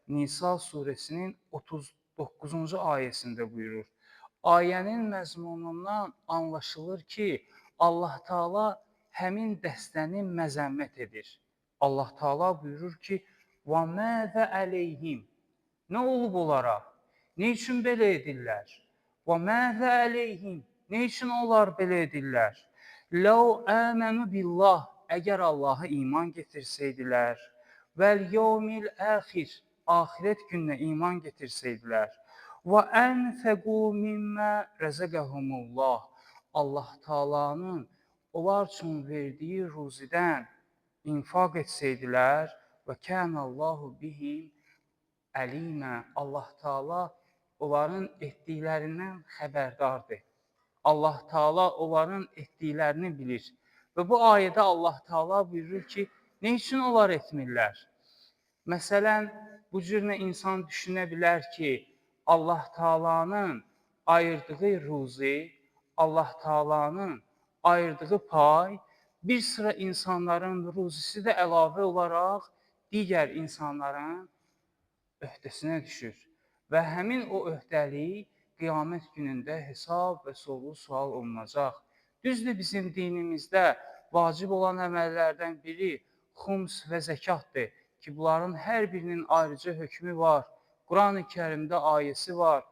Nisa suresinin 39-cu ayəsində buyurur. Ayənin məzmunundan anlaşılır ki, Allah Taala həmin dəstəni məzəmmət edir. Allah Taala buyurur ki, "Və məzə əleyhim." Nə olub onlara? Nə üçün belə edirlər? Və məzə əleyhim. Nə üçün onlar belə edirlər? Ləv əmənu billah. Əgər Allaha iman getirsəydilər, vəl yevmil əxir. Axirət gününə iman getirsəydilər. Və ənfəqu mimmə rəzəqəhumullah. Allah Taala'nın onlar üçün verdiyi ruzidən infaq etsəydilər və kənəllahu bihim əlimə. Allah Taala onların etdiklərindən xəbərdardır. Allah Taala onların etdiklərini bilir. Və bu ayədə Allah Taala buyurur ki, nə üçün onlar etmirlər? Məsələn, bu cür insan düşünə bilər ki, Allah Taala'nın ayırdığı ruzi, Allah Taala'nın ayırdığı pay bir sıra insanların ruzisi də əlavə olaraq digər insanların öhdəsinə düşür və həmin o öhdəlik qiyamət günündə hesab və sorğu-sual olunacaq. Düzdür, bizim dinimizdə vacib olan əməllərdən biri xums və zəkatdır ki, bunların hər birinin ayrıca hökmü var. Quran-ı Kərimdə ayəsi var.